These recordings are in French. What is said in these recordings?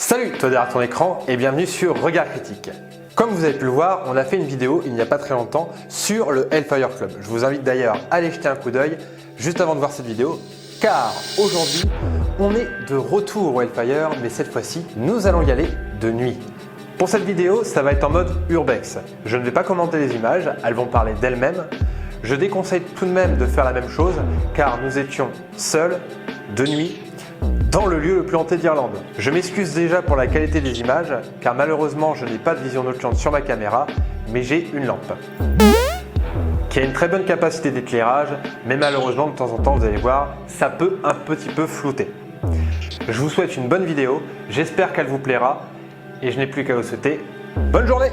Salut, toi derrière ton écran et bienvenue sur Regard Critique. Comme vous avez pu le voir, on a fait une vidéo il n'y a pas très longtemps sur le Hellfire Club. Je vous invite d'ailleurs à aller jeter un coup d'œil juste avant de voir cette vidéo, car aujourd'hui, on est de retour au Hellfire, mais cette fois-ci, nous allons y aller de nuit. Pour cette vidéo, ça va être en mode urbex. Je ne vais pas commenter les images, elles vont parler d'elles-mêmes. Je déconseille tout de même de faire la même chose, car nous étions seuls, de nuit, dans le lieu le plus hanté d'Irlande. Je m'excuse déjà pour la qualité des images, car malheureusement je n'ai pas de vision nocturne sur ma caméra, mais j'ai une lampe qui a une très bonne capacité d'éclairage, mais malheureusement de temps en temps vous allez voir, ça peut un petit peu flouter. Je vous souhaite une bonne vidéo, j'espère qu'elle vous plaira, et je n'ai plus qu'à vous souhaiter bonne journée!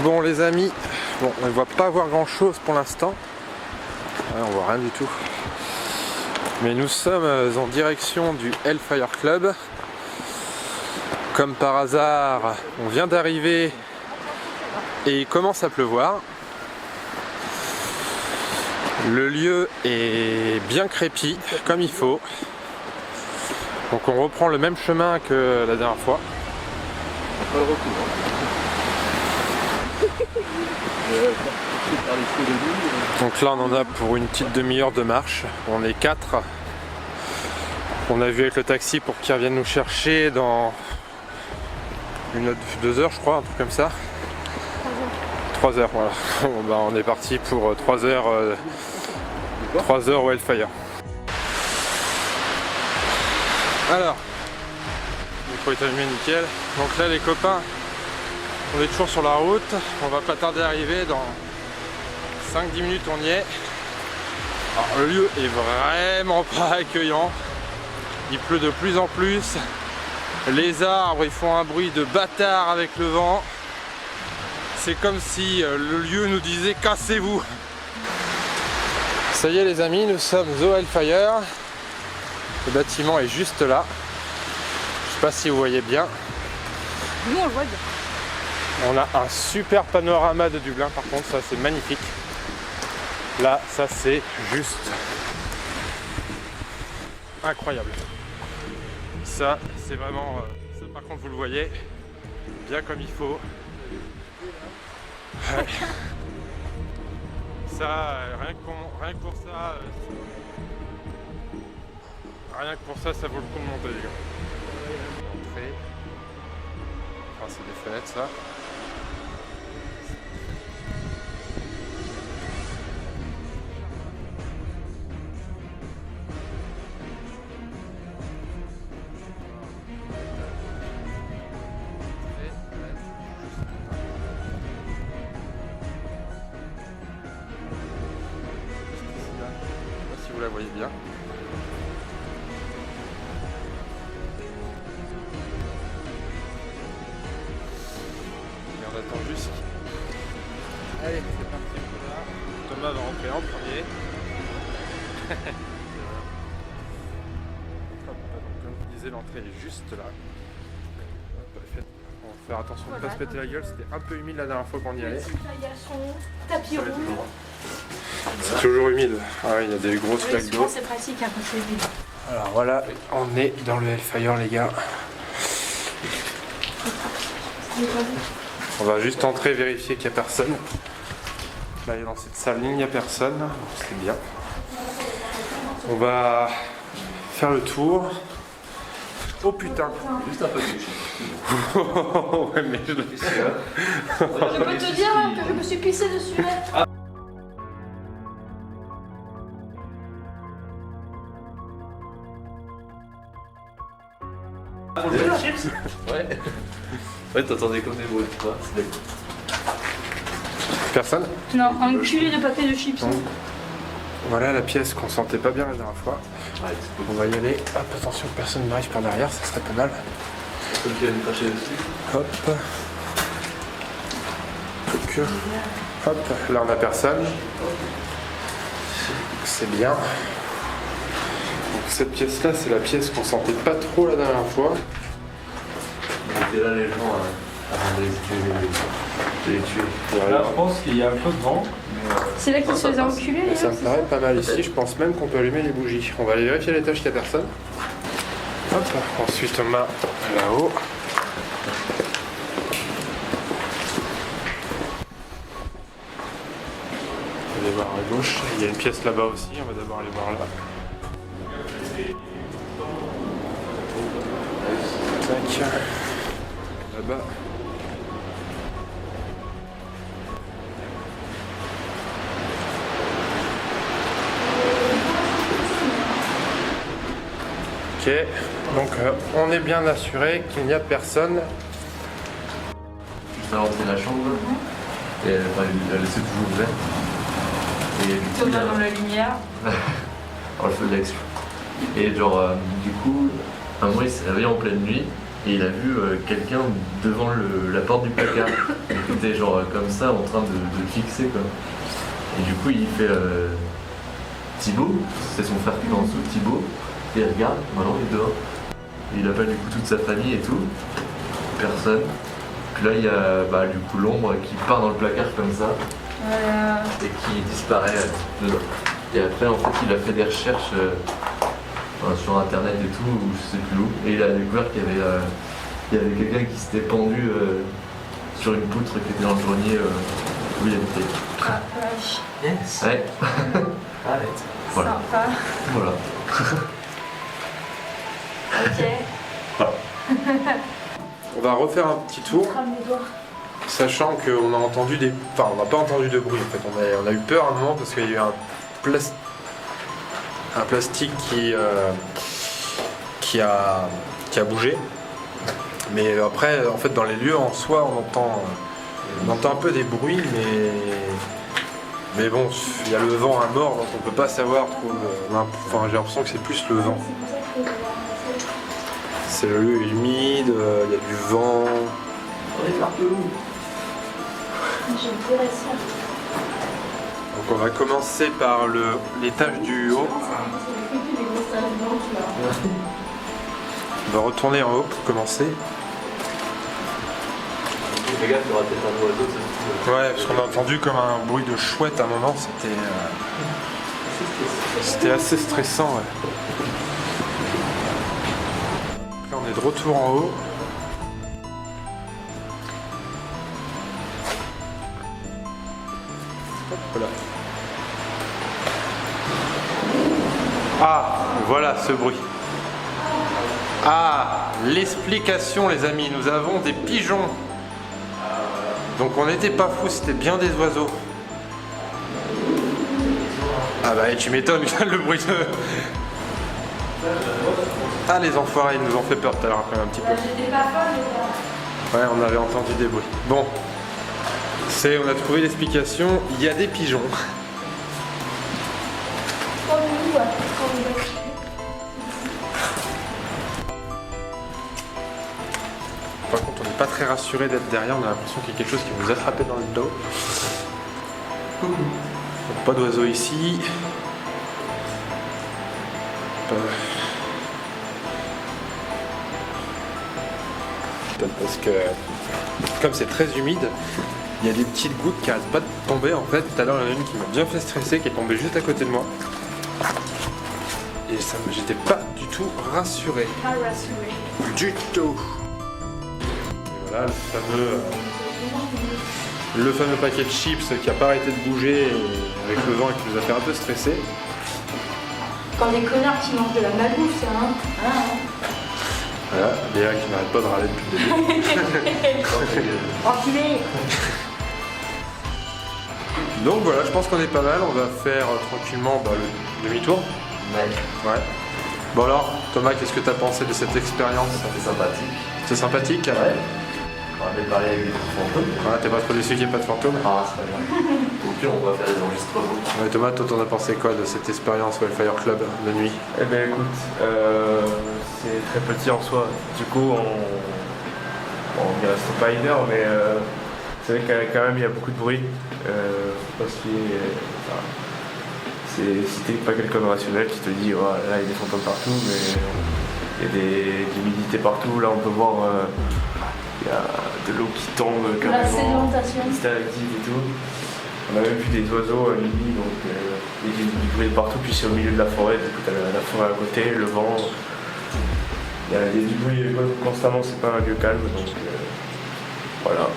Bon les amis, on ne va pas voir grand chose pour l'instant, on voit rien du tout, mais nous sommes en direction du Hellfire Club. Comme par hasard, on vient d'arriver et il commence à pleuvoir. Le lieu est bien crépi, comme il faut, donc on reprend le même chemin que la dernière fois. Pas le retour. Donc là on en a pour une petite demi-heure de marche, on est 4. On a vu avec le taxi pour qu'il revienne nous chercher dans 2 heures je crois, un truc comme ça. 3 heures, voilà. Bon, bah, on est parti pour 3 heures, 3 heures au Hellfire. Alors, le micro est allumé, nickel. Donc là les copains, on est toujours sur la route, on va pas tarder à arriver, dans 5-10 minutes on y est. Alors, le lieu est vraiment pas accueillant, il pleut de plus en plus, les arbres ils font un bruit de bâtard avec le vent, c'est comme si le lieu nous disait cassez-vous. Ça y est les amis, nous sommes au Hellfire, le bâtiment est juste là, je sais pas si vous voyez bien. Nous on le voit bien. On a un super panorama de Dublin par contre, ça c'est magnifique. Là, ça c'est juste incroyable. Ça c'est vraiment, ça par contre vous le voyez, bien comme il faut. Ouais. Ça, rien que pour ça, ça vaut le coup de monter les gars. Entrée. Enfin c'est des fenêtres ça. Vous la voyez bien. Et on attend juste. Allez, c'est parti. Thomas va rentrer en premier. Comme je disais, l'entrée est juste là. On va faire attention de ne pas se péter la gueule, c'était un peu humide la dernière fois qu'on y allait. Tapis rouge. C'est toujours humide. Ah oui, il y a des grosses flaques d'eau. C'est pratique quand c'est humide. Alors voilà, on est dans le Hellfire les gars. On va juste entrer, vérifier qu'il n'y a personne. Là dans cette salle, il n'y a personne, c'est bien. On va faire le tour. Oh putain. Juste un peu touché. Ouais mais je l'ai. Je peux te dire que je me suis pissé dessus. Ouais. Ouais, t'entendais comme des bruits, tu vois. Personne? Non, un culé de papier de chips. Non. Voilà la pièce qu'on sentait pas bien la dernière fois. Ouais, On va y aller. Hop, attention que personne n'arrive par derrière, ça serait pas mal. c'est comme qui allait me cracher dessus. Hop. Donc, hop, là on a personne. C'est bien. Donc cette pièce là, c'est la pièce qu'on sentait pas trop la dernière fois. On était là les gens avant de les tuer. Voilà. Là, je pense qu'il y a un peu de vent. C'est là qu'ils se faisaient enculer, Et les ça me gars, c'est paraît pas mal ici, je pense même qu'on peut allumer les bougies. On va aller vérifier à l'étage qu'il n'y a personne. Hop, ensuite on a là-haut. On va aller voir à gauche, il y a une pièce là-bas aussi, on va d'abord aller voir là. Tac, là-bas. Ok, donc on est bien assuré qu'il n'y a personne. Je vais rentrer dans la chambre. Et elle laissait toujours ouverte. Et du coup, Thomas dans la lumière. alors le feu de l'action. Et genre, du coup, un moment il s'est réveillé en pleine nuit et il a vu quelqu'un devant la porte du placard. Il était genre comme ça en train de le fixer quoi. Et du coup il fait Thibaut, c'est son frère qui est en dessous, Thibaut, et il regarde, maintenant il est dehors. Et il appelle du coup toute sa famille et tout. Personne. Puis là il y a du coup l'ombre qui part dans le placard comme ça Voilà. et qui disparaît dedans. Et après, en fait, il a fait des recherches sur internet et tout, ou je sais plus où, et il a découvert qu'il y avait quelqu'un qui s'était pendu sur une poutre qui était dans le grenier où il habitait. Ah, vache. Yes. Ouais, Arrête. voilà. Sympa. Voilà. Ok. On va refaire un petit tour, Crame les doigts. sachant qu'on a entendu des... Enfin, on n'a pas entendu de bruit en fait, on a eu peur à un moment parce qu'il y a eu un plastique qui a bougé. Mais après, en fait, dans les lieux en soi, on entend un peu des bruits, mais bon, il y a le vent à mort, donc on peut pas savoir trop. Enfin, j'ai l'impression que c'est plus le vent. C'est le lieu humide, il y a du vent. On est partout. J'ai viré ça. Donc on va commencer par l'étage du haut. On va retourner en haut pour commencer. Fais gaffe, il y aura peut-être un oiseau, ça se trouve. Ouais, parce qu'on a entendu comme un bruit de chouette à un moment, c'était assez stressant. Ouais. Là on est de retour en haut. Hop là. Ah, voilà ce bruit. Ah, l'explication les amis, nous avons des pigeons. Donc on n'était pas fous, c'était bien des oiseaux. Ah bah tu m'étonnes, le bruit de... Ah les enfoirés, ils nous ont fait peur tout à l'heure quand même un petit peu. J'étais pas folle, les gars. Ouais, on avait entendu des bruits. Bon, on a trouvé l'explication, il y a des pigeons. Comme nous, ouais. Comme nous. Par contre, on n'est pas très rassuré d'être derrière, on a l'impression qu'il y a quelque chose qui nous attrapait dans le dos. Donc, pas d'oiseaux ici. Peut-être parce que, comme c'est très humide, il y a des petites gouttes qui n'arrêtent pas de tomber en fait. Tout à l'heure, il y en a une qui m'a bien fait stresser, qui est tombée juste à côté de moi. Et ça, j'étais pas du tout rassuré. Pas rassuré. Du tout. Et voilà le fameux paquet de chips qui a pas arrêté de bouger avec le vent et qui nous a fait un peu stresser. Quand des connards qui mangent de la malbouffe, ça, hein. Voilà, Léa qui n'arrête pas de râler depuis le début. Enculé. Donc voilà, je pense qu'on est pas mal. On va faire tranquillement le demi-tour. Ouais, Ouais. Bon alors, Thomas, qu'est-ce que tu as pensé de cette expérience? c'était sympathique. C'est sympathique. Ouais. On avait parlé avec des fantômes. Ah, t'es pas trop déçu qu'il n'y ait pas de fantôme? Ah, c'est pas grave. Au pire, on va faire des enregistrements. Ouais, Thomas, toi t'en as pensé quoi de cette expérience au Hellfire Club de nuit? Eh ben écoute, c'est très petit en soi. Du coup, on y reste pas une heure, mais c'est vrai que quand même il y a beaucoup de bruit. Parce que si t'es pas quelqu'un de rationnel, tu te dis, oh, là il y a des fantômes partout, mais il y a de l'humidité partout. Là on peut voir, il y a de l'eau qui tombe La carrément, sédimentation. des stalactites et tout. On a même vu des oiseaux à nuit, donc il y a du bruit de partout, puis c'est au milieu de la forêt, du coup t'as la forêt à côté, le vent. Il y a du bruit constamment, c'est pas un lieu calme, donc voilà.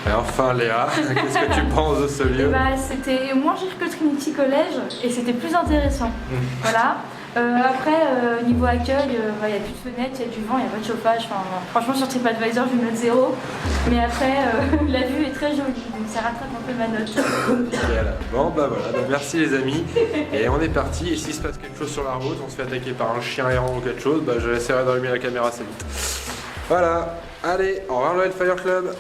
Et enfin Léa, qu'est-ce que tu penses de ce Et lieu? bah, c'était moins cher que Trinity College et c'était plus intéressant. Voilà. Après, niveau accueil, il n'y a plus de fenêtres, il y a du vent, il n'y a pas de chauffage. Enfin, franchement, sur TripAdvisor, je vais mettre 0. Mais après, la vue est très jolie, donc ça rattrape un peu ma note. Nickel. Bon bah voilà, bah, merci les amis. Et on est parti, et s'il se passe quelque chose sur la route, on se fait attaquer par un chien errant ou quelque chose, bah je essaierai d'allumer la caméra assez vite. Voilà, allez, au revoir le Hellfire Club.